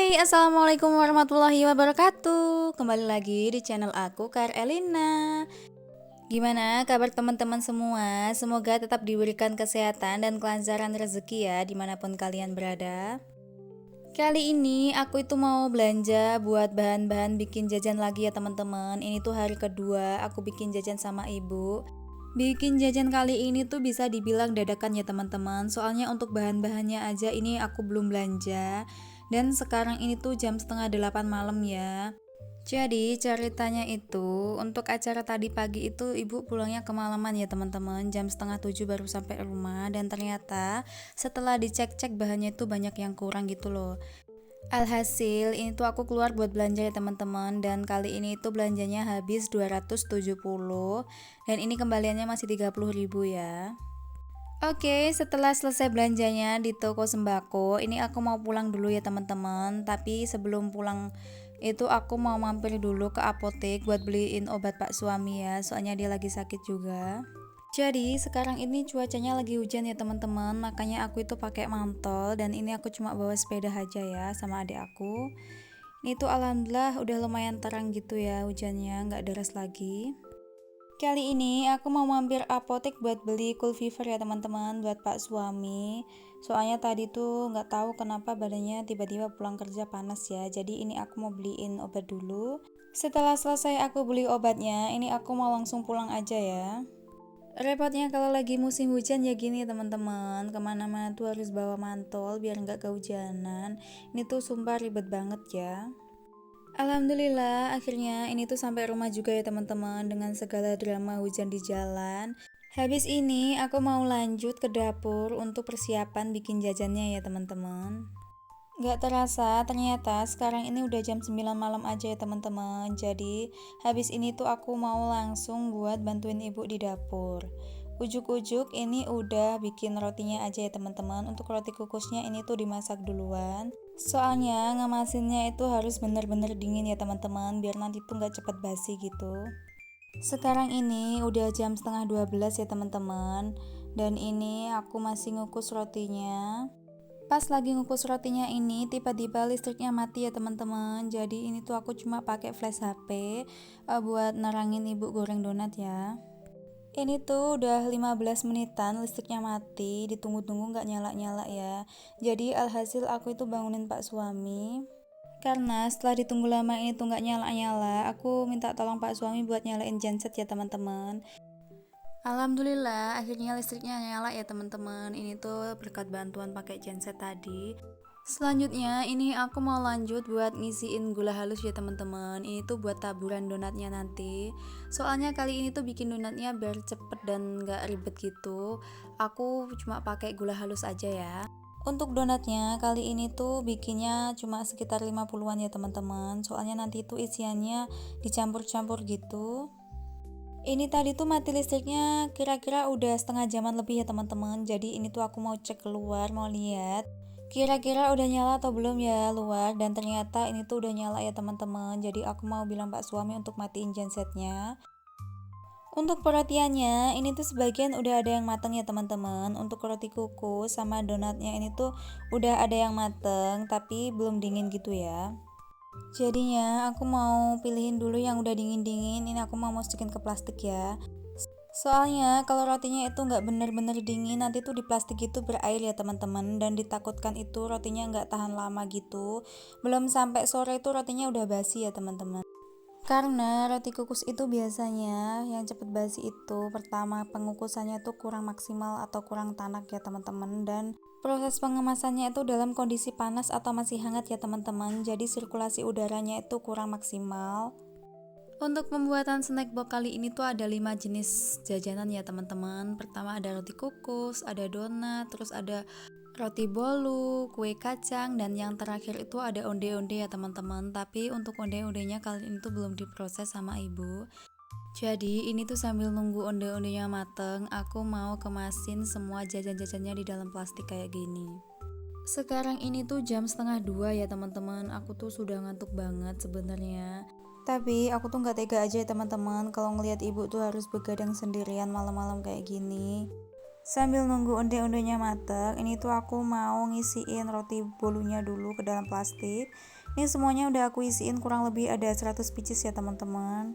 Hai, assalamualaikum warahmatullahi wabarakatuh. Kembali lagi di channel aku, Kak Elina. Gimana kabar teman-teman semua? Semoga tetap diberikan kesehatan dan kelancaran rezeki ya dimanapun kalian berada. Kali ini aku itu mau belanja buat bahan-bahan bikin jajan lagi ya teman-teman. Ini tuh hari kedua aku bikin jajan sama ibu. Bikin jajan kali ini tuh bisa dibilang dadakan ya teman-teman. Soalnya untuk bahan-bahannya aja ini aku belum belanja. Dan sekarang ini tuh jam setengah 8 malam ya. Jadi ceritanya itu untuk acara tadi pagi itu ibu pulangnya kemalaman ya teman-teman. Jam setengah 7 baru sampai rumah. Dan ternyata setelah dicek-cek bahannya itu banyak yang kurang gitu loh. Alhasil ini tuh aku keluar buat belanja ya teman-teman. Dan kali ini itu belanjanya habis 270. Dan ini kembaliannya masih 30.000 ya. Oke, setelah selesai belanjanya di toko sembako, ini aku mau pulang dulu ya teman-teman. Tapi sebelum pulang itu aku mau mampir dulu ke apotek buat beliin obat Pak suami ya, soalnya dia lagi sakit juga. Jadi sekarang ini cuacanya lagi hujan ya teman-teman, makanya aku itu pakai mantel dan ini aku cuma bawa sepeda aja ya sama adik aku. Ini tuh alhamdulillah udah lumayan terang gitu ya hujannya, nggak deras lagi. Kali ini aku mau mampir apotek buat beli cool fever ya teman-teman buat Pak suami. Soalnya tadi tuh nggak tahu kenapa badannya tiba-tiba pulang kerja panas ya. Jadi ini aku mau beliin obat dulu. Setelah selesai aku beli obatnya, ini aku mau langsung pulang aja ya. Repotnya kalau lagi musim hujan ya gini teman-teman, kemana-mana tuh harus bawa mantel biar nggak kehujanan. Ini tuh sumpah ribet banget ya. Alhamdulillah, akhirnya ini tuh sampai rumah juga ya teman-teman dengan segala drama hujan di jalan. Habis ini aku mau lanjut ke dapur untuk persiapan bikin jajannya ya teman-teman. Gak terasa, ternyata sekarang ini udah jam 9 malam aja ya teman-teman. Jadi, habis ini tuh aku mau langsung buat bantuin ibu di dapur. Ujuk-ujuk ini udah bikin rotinya aja ya teman-teman. Untuk roti kukusnya ini tuh dimasak duluan. Soalnya ngemasinnya itu harus bener-bener dingin ya teman-teman, biar nanti tuh gak cepet basi gitu. Sekarang ini udah jam setengah 12 ya teman-teman. Dan ini aku masih ngukus rotinya. Pas lagi ngukus rotinya ini tiba-tiba listriknya mati ya teman-teman. Jadi ini tuh aku cuma pakai flash HP buat nerangin ibu goreng donat ya. Ini tuh udah 15 menitan listriknya mati, ditunggu-tunggu gak nyala-nyala ya. Jadi alhasil aku itu bangunin Pak suami. Karena setelah ditunggu lama ini tuh gak nyala-nyala, aku minta tolong Pak suami buat nyalain genset ya teman-teman. Alhamdulillah akhirnya listriknya nyala ya teman-teman. Ini tuh berkat bantuan pakai genset tadi. Selanjutnya ini aku mau lanjut buat ngisiin gula halus ya teman-teman. Ini tuh buat taburan donatnya nanti. Soalnya kali ini tuh bikin donatnya biar cepet dan gak ribet gitu. Aku cuma pakai gula halus aja ya. Untuk donatnya kali ini tuh bikinnya cuma sekitar 50-an ya teman-teman. Soalnya nanti tuh isiannya dicampur-campur gitu. Ini tadi tuh mati listriknya kira-kira udah setengah jaman lebih ya teman-teman. Jadi ini tuh aku mau cek keluar, mau lihat kira-kira udah nyala atau belum ya luar. Dan ternyata ini tuh udah nyala ya teman-teman. Jadi aku mau bilang Pak suami untuk matiin gensetnya. Untuk perotiannya ini tuh sebagian udah ada yang mateng ya teman-teman. Untuk roti kukus sama donatnya ini tuh udah ada yang mateng tapi belum dingin gitu ya. Jadinya aku mau pilihin dulu yang udah dingin-dingin. Ini aku mau masukin ke plastik ya. Soalnya kalau rotinya itu nggak bener-bener dingin, nanti tuh di plastik itu berair ya teman-teman. Dan ditakutkan itu rotinya nggak tahan lama gitu. Belum sampai sore itu rotinya udah basi ya teman-teman. Karena roti kukus itu biasanya yang cepet basi itu pertama pengukusannya tuh kurang maksimal atau kurang tanak ya teman-teman. Dan proses pengemasannya itu dalam kondisi panas atau masih hangat ya teman-teman. Jadi sirkulasi udaranya itu kurang maksimal. Untuk pembuatan snack box kali ini tuh ada 5 jenis jajanan ya teman-teman. Pertama ada roti kukus, ada donat, terus ada roti bolu, kue kacang, dan yang terakhir itu ada onde-onde ya teman-teman. Tapi untuk onde-ondenya kali ini tuh belum diproses sama ibu. Jadi ini tuh sambil nunggu onde-ondenya mateng, aku mau kemasin semua jajan-jajannya di dalam plastik kayak gini. Sekarang ini tuh jam setengah 2 ya teman-teman. Aku tuh sudah ngantuk banget sebenarnya. Tapi aku tuh nggak tega aja ya teman-teman kalau ngelihat ibu tuh harus begadang sendirian malam-malam kayak gini. Sambil nunggu onde-ondenya mateng, ini tuh aku mau ngisiin roti bolunya dulu ke dalam plastik. Ini semuanya udah aku isiin kurang lebih ada 100 pieces ya teman-teman.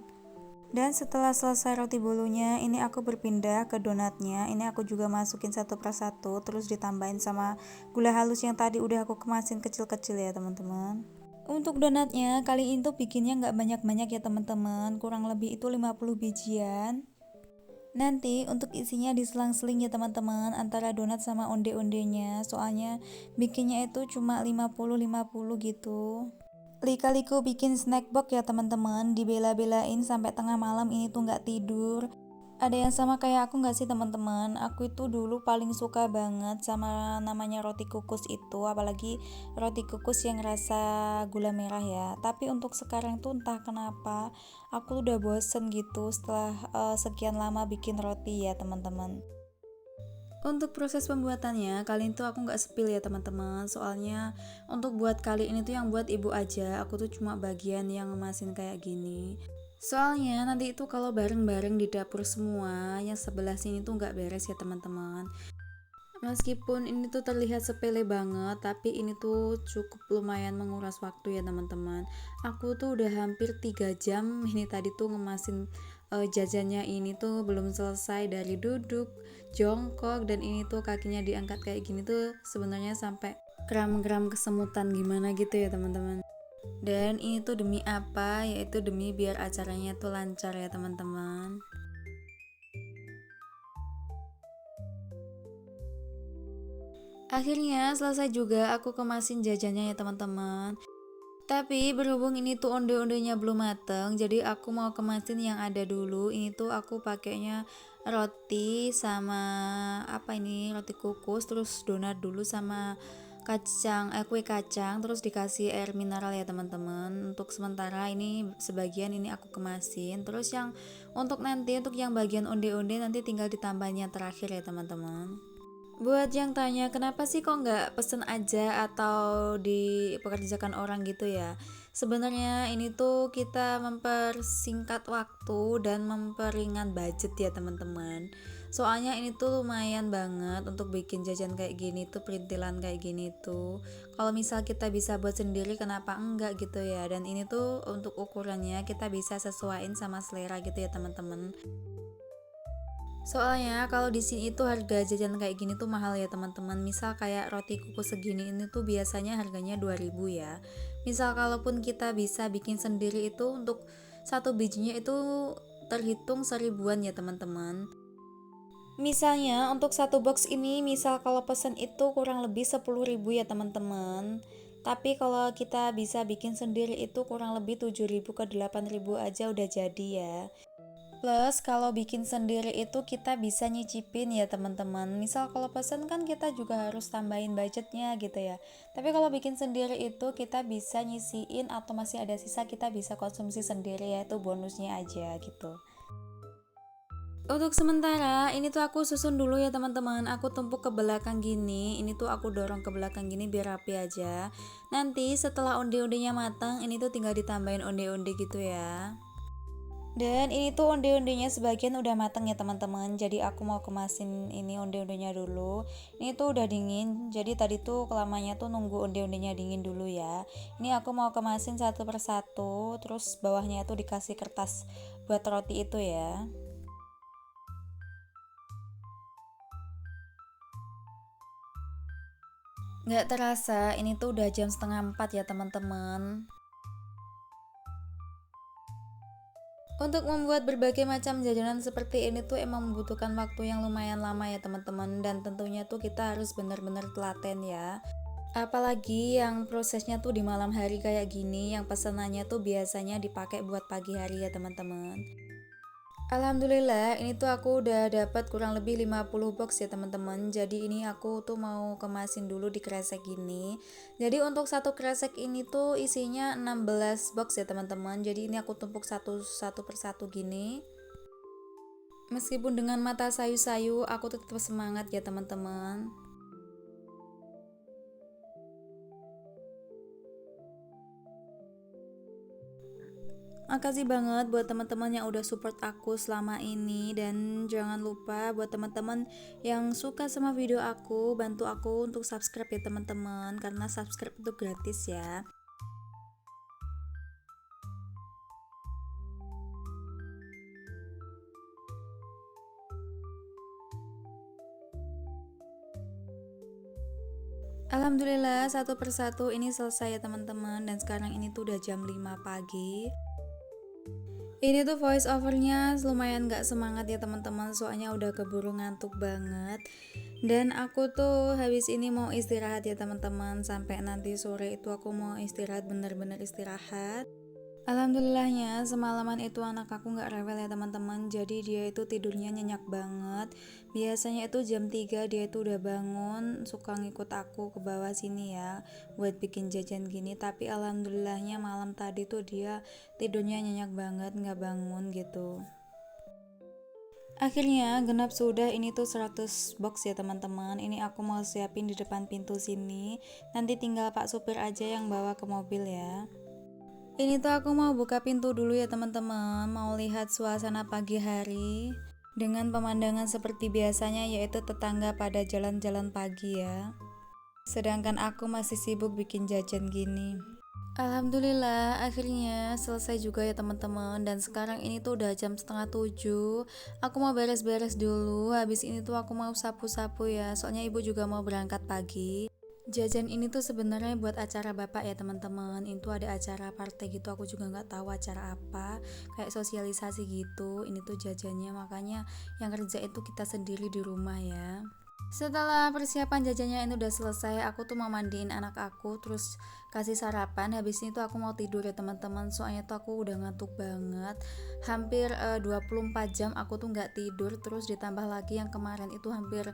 Dan setelah selesai roti bolunya, ini aku berpindah ke donatnya. Ini aku juga masukin satu persatu, terus ditambahin sama gula halus yang tadi udah aku kemasin kecil-kecil ya teman-teman. Untuk donatnya kali ini tuh bikinnya nggak banyak-banyak ya teman-teman, kurang lebih itu 50 bijian. Nanti untuk isinya diselang-seling ya teman-teman antara donat sama onde-ondenya, soalnya bikinnya itu cuma 50-50 gitu. Lika-liku bikin snack box ya teman-teman, dibela-belain sampai tengah malam ini tuh nggak tidur. Ada yang sama kayak aku nggak sih teman-teman? Aku itu dulu paling suka banget sama namanya roti kukus itu, apalagi roti kukus yang rasa gula merah ya. Tapi untuk sekarang tuh entah kenapa aku udah bosen gitu setelah sekian lama bikin roti ya teman-teman. Untuk proses pembuatannya, kali itu aku nggak spill ya teman-teman. Soalnya untuk buat kali ini tuh yang buat ibu aja. Aku tuh cuma bagian yang ngemasin kayak gini. Soalnya nanti itu kalau bareng-bareng di dapur semua, yang sebelah sini tuh nggak beres ya teman-teman. Meskipun ini tuh terlihat sepele banget, tapi ini tuh cukup lumayan menguras waktu ya teman-teman. Aku tuh udah hampir 3 jam ini tadi tuh ngemasin jajannya ini tuh belum selesai dari duduk, jongkok, dan ini tuh kakinya diangkat kayak gini tuh sebenarnya sampai kram-kram kesemutan gimana gitu ya teman-teman. Dan ini tuh demi apa? Yaitu demi biar acaranya tuh lancar ya teman-teman. Akhirnya selesai juga aku kemasin jajannya ya teman-teman. Tapi berhubung ini tuh onde-ondenya belum mateng, jadi aku mau kemasin yang ada dulu. Ini tuh aku pakainya roti sama apa ini, roti kukus, terus donat dulu sama kue kacang, terus dikasih air mineral ya teman-teman. Untuk sementara ini sebagian ini aku kemasin. Terus yang untuk nanti untuk yang bagian onde-onde nanti tinggal ditambahnya terakhir ya teman-teman. Buat yang tanya kenapa sih kok nggak pesen aja atau dipekerjakan orang gitu ya. Sebenarnya ini tuh kita mempersingkat waktu dan memperingan budget ya teman-teman. Soalnya ini tuh lumayan banget untuk bikin jajan kayak gini tuh, perintilan kayak gini tuh. Kalau misal kita bisa buat sendiri kenapa enggak gitu ya. Dan ini tuh untuk ukurannya kita bisa sesuaiin sama selera gitu ya teman-teman. Soalnya kalau di sini itu harga jajan kayak gini tuh mahal ya teman-teman. Misal kayak roti kukus segini ini tuh biasanya harganya 2000 ya. Misal kalaupun kita bisa bikin sendiri itu untuk satu bijinya itu terhitung 1000-an ya teman-teman. Misalnya untuk satu box ini misal kalau pesen itu kurang lebih 10.000 ya teman-teman. Tapi kalau kita bisa bikin sendiri itu kurang lebih 7.000 ke 8.000 aja udah jadi ya. Plus kalau bikin sendiri itu kita bisa nyicipin ya teman-teman. Misal kalau pesen kan kita juga harus tambahin budgetnya gitu ya. Tapi kalau bikin sendiri itu kita bisa nyisiin atau masih ada sisa kita bisa konsumsi sendiri ya, itu bonusnya aja gitu. Untuk sementara ini tuh aku susun dulu ya teman-teman. Aku tumpuk ke belakang gini. Ini tuh aku dorong ke belakang gini biar rapi aja. Nanti setelah onde-ondenya matang, ini tuh tinggal ditambahin onde-onde gitu ya. Dan ini tuh onde-ondenya sebagian udah mateng ya teman-teman. Jadi aku mau kemasin ini onde-ondenya dulu. Ini tuh udah dingin. Jadi tadi tuh kelamanya tuh nunggu onde-ondenya dingin dulu ya. Ini aku mau kemasin satu persatu. Terus bawahnya tuh dikasih kertas buat roti itu ya. Nggak terasa ini tuh udah jam setengah 4 ya teman-teman. Untuk membuat berbagai macam jajanan seperti ini tuh emang membutuhkan waktu yang lumayan lama ya teman-teman, dan tentunya tuh kita harus benar-benar telaten ya. Apalagi yang prosesnya tuh di malam hari kayak gini, yang pesanannya tuh biasanya dipakai buat pagi hari ya teman-teman. Alhamdulillah ini tuh aku udah dapat kurang lebih 50 box ya teman-teman. Jadi ini aku tuh mau kemasin dulu di kresek gini. Jadi untuk satu kresek ini tuh isinya 16 box ya teman-teman. Jadi ini aku tumpuk satu persatu gini. Meskipun dengan mata sayu-sayu aku tetap semangat ya teman-teman. Makasih banget buat teman-teman yang udah support aku selama ini, dan jangan lupa buat teman-teman yang suka sama video aku, bantu aku untuk subscribe ya teman-teman, karena subscribe itu gratis ya. Alhamdulillah satu persatu ini selesai ya teman-teman, dan sekarang ini tuh udah jam 5 pagi. Ini tuh voice overnya lumayan gak semangat ya teman-teman, soalnya udah keburu ngantuk banget. Dan aku tuh habis ini mau istirahat ya teman-teman, sampai nanti sore itu aku mau istirahat, bener-bener istirahat. Alhamdulillahnya semalaman itu anak aku gak rewel ya teman-teman, jadi dia itu tidurnya nyenyak banget. Biasanya itu jam 3 dia itu udah bangun, suka ngikut aku ke bawah sini ya buat bikin jajan gini. Tapi alhamdulillahnya malam tadi tuh dia tidurnya nyenyak banget, gak bangun gitu. Akhirnya genap sudah, ini tuh 100 box ya teman-teman. Ini aku mau siapin di depan pintu sini, nanti tinggal Pak supir aja yang bawa ke mobil ya. Ini tuh aku mau buka pintu dulu ya teman-teman, mau lihat suasana pagi hari dengan pemandangan seperti biasanya, yaitu tetangga pada jalan-jalan pagi ya. Sedangkan aku masih sibuk bikin jajan gini. Alhamdulillah akhirnya selesai juga ya teman-teman, dan sekarang ini tuh udah jam setengah 7. Aku mau beres-beres dulu, habis ini tuh aku mau sapu-sapu ya, soalnya ibu juga mau berangkat pagi. Jajan ini tuh sebenarnya buat acara bapak ya teman-teman. Itu ada acara partai gitu, aku juga nggak tahu acara apa, kayak sosialisasi gitu. Ini tuh jajannya, makanya yang kerja itu kita sendiri di rumah ya. Setelah persiapan jajannya ini udah selesai, aku tuh mau mandiin anak aku, terus kasih sarapan. Habis itu aku mau tidur ya teman-teman, soalnya tuh aku udah ngantuk banget. Hampir 24 jam aku tuh nggak tidur, terus ditambah lagi yang kemarin itu hampir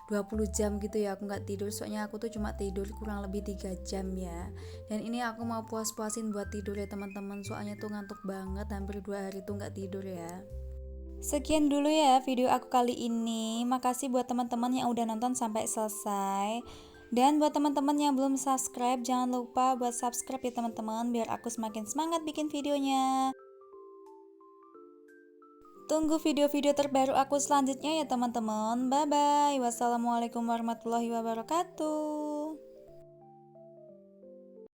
20 jam gitu ya aku nggak tidur, soalnya aku tuh cuma tidur kurang lebih 3 jam ya. Dan ini aku mau puas-puasin buat tidur ya teman-teman, soalnya tuh ngantuk banget, hampir 2 hari tuh nggak tidur ya. Sekian dulu ya video aku kali ini. Makasih buat teman-teman yang udah nonton sampai selesai. Dan buat teman-teman yang belum subscribe, jangan lupa buat subscribe ya teman-teman, biar aku semakin semangat bikin videonya. Tunggu video-video terbaru aku selanjutnya ya teman-teman. Bye bye. Wassalamualaikum warahmatullahi wabarakatuh.